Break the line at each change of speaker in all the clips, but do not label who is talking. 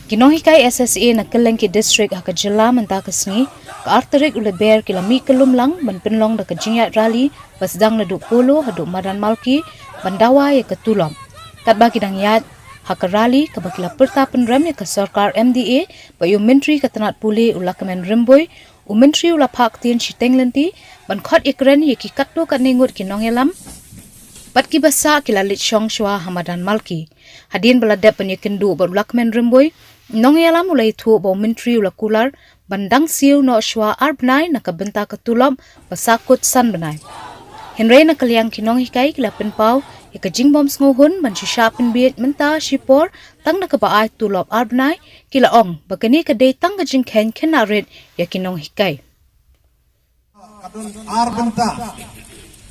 Kinohikai SSA na Kelengki District hakajela menta kesni ka arterik ule ber kilami kelumlang ban penlong da kajingyat rali basdang na polo hadu madan malki bandawa ya ketulom. Kat bagi dang yat hakarali ka bakila perta penrem ya ka sarkar MDA bayu menteri katanat puli ula kemen remboy u menteri ula pak tien shiteng lenti ban khot ikren ya ki katlo ka ningut kinongelam Pat ki basa kilalit syong shwa hamadan malki. Hadin beladap penyekendu berulak men remboy. Nong yalam ulai tu bau menteri ula kular. Bandang siu no shwa arbnai na kabenta ketulom basakut san benai. Henry na kaliang kinong hikai kila penpau. Ika jingbom snguhun ban shisha penbiet menta shipor. Tang na kabaay tulop arbnai. Kila ong bagani kadai tang ka jingken kenarit ya kinong hikai.
Arbenta.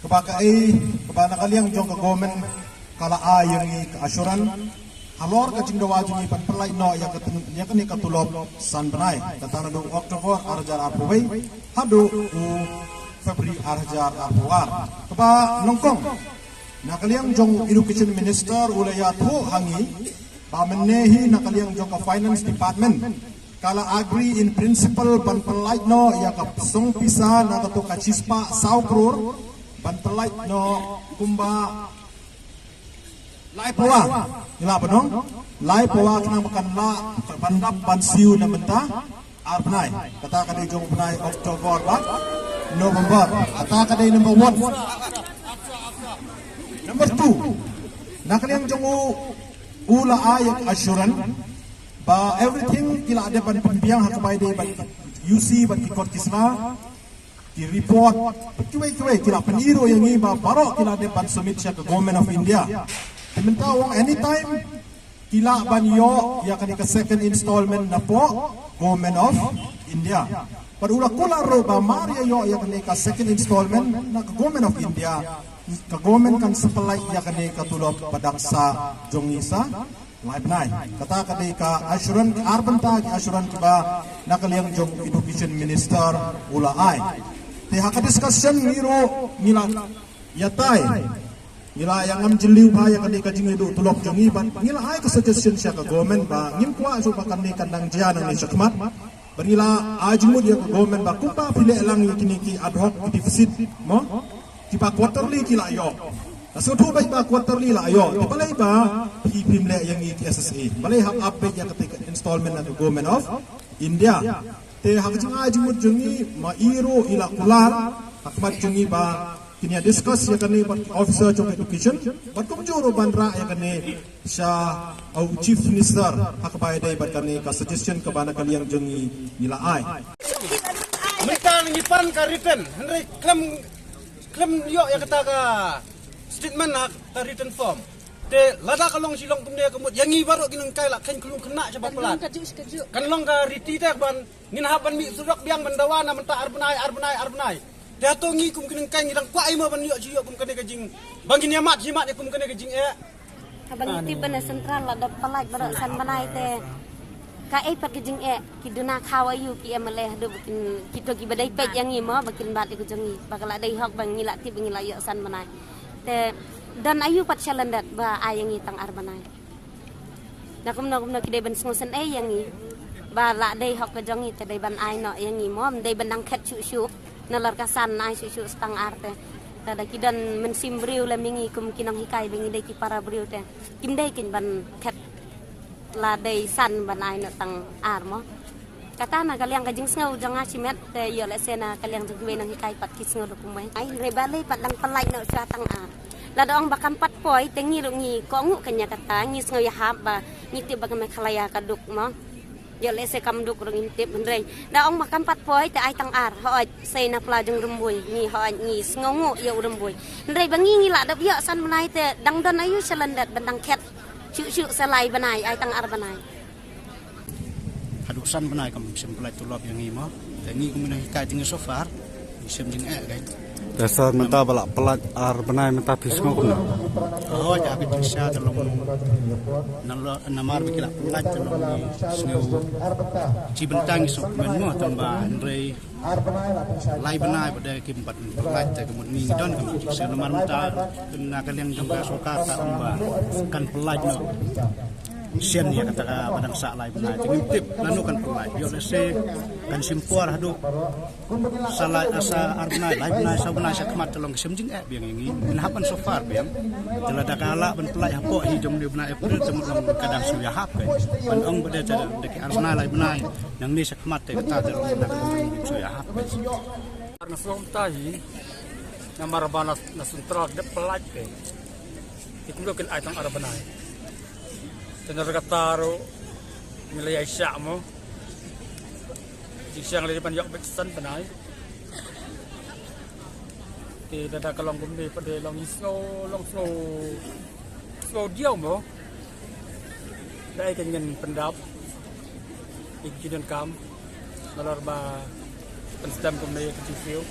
Kepada kalian jong ke gomen kala ayang i asuran halor ka jing dawa jing pan perlai no yang kini katulop san benai katana do Oktober arjar arpuwei hadu Februari arjar arpuar keba nongkong na kalian jong education minister ulaya tu hangi ba menehi na kalian jong ke finance department kala agree in principle pan perlai no yang ka song pisa na katu ka cispa saukrur Bantelait no kumba lai pawa ila benong lai pawa kena makan la bandap bansiu na menta arbnai kata kadai jong benai Oktober ba November kata kadai number 1 number 2 nak yang jong ula ayat assuran ba everything kila ada ban pembiang hakabai dei ban UC ban kikot kisna di report cuai kila peniro yang ini baru kila depan submit ke Government of India. Diminta wong anytime kila banyo ya kani ke second installment na po Government of India. Padula kula ro ba Maria yo ya kani ke second installment na ke Government of India. Ke government kan supply ya kani ke tulop padaksa jongisa live night. Kata kani ka assurance arbenta assurance ba nakaliang jong education minister ula ai. Haka discussion ngiro ngila yatai ngila yang am jeliu ba ya kani kajing edu tulok jongi ban ngila ai ka suggestion sia ka government ba ngim kwa so ba kani kandang jian ni sakmat banila ajmud ya ka government ba kumpa pile lang kini ki ad hoc deficit mo ki ba quarterly kila yo aso thu ba quarterly la yo di balai ba pim le yang i SSA balai hak update ya ketika installment na government of India te hakjing ajmud jungi mairo ila kular hakmat jungi ba kini discuss ya kani officer of education bat ko juro bandra ya kani sya au chief minister hakbai dai bat kani ka suggestion ka bana kalian jungi ila ai
mereka ngipan ka written henry klem yo ya kata ka statement ka written form te lada kalong silong kumde kemut yangi baru kinang kai la kan kulung kena coba pelat kan long ka riti te ban nin haban mi surak biang bandawana menta arbnai te atongi kum kinang kai ngidang kwa imo ban yo jiyo kum kene kajing bangin yamat jimat kum kene kajing
habang iti bana sentral la da palaj baru san banai te ka pat kajing ki duna khawayu ki emale do bikin kito ki badai pet yangi mo bakin bat ku jongi bakala dai hok bang ngila ti bangila yo san banai te dan ayu pat chalandat ba ayangi tang arbanai nakum kidai ban sngosen yangi ba la dei hok jongi te dei ban ai no yangi mom dei ban dang khat chu nalar kasan ai chu stang arte tada kidan mensim briu le mingi kum kinang hikai bengi dei ki para briu te kim dei kin ban khat la dei san ban ai no tang ar mo kata na kaliang kajing sngo janga simet te yo le sena kaliang jengwe nang hikai pat ki sngo dokumai ai rebale pat dang palai no sa tang ar la doang bakam pat poi tengi rungi ko ngu kanya kata ngi sngo ya haba ngiti bagame khalaya kaduk mo yo le se kam duk rung intip ndrei da ong makam pat poi te ai tang ar ho sei na plajeng rembui ngi ho ngi sngongu yo rembui ndrei bangi ngi la dap yo san banai te dang dan ayu selandat bandang ket chu salai banai ai tang ar banai
hadu san banai kam sim plai tulop yang imo te ngi kumina hikai tingi so far sim jing kai
dasar menta balak pelat ar benai menta bismo kuna
oh ya bi tisha tolong namar bikila pelat tolong sneu cibentang sok menmo tamba andre lai benai pada kimpat pelat te kemut ni don kemut se namar menta kena kalian jongka soka ta amba kan pelat no
sian ya kata padang sak lai benai tingtip nanu kan pulai yo lese kan simpuar hadu salai asa arnai lai benai sa benai sa kemat telong semjing biang ini hapan so far biang telada kala ben pelai hapo hi jom di benai april temu kadang suya hap kan ban ong beda cara deki arnai lai benai nang ni sa kemat te kata telong suya hap
karena selom tahi na marabana na sentral de pelai ke ikulokin ay tang arabanay tenargataro milay siya mo siyang lilipan yok beksan panay ti dada kalong gumbi pade long snow diaw mo dai kanyan pendap ikidan kam nalar ba penstam gumbi kecil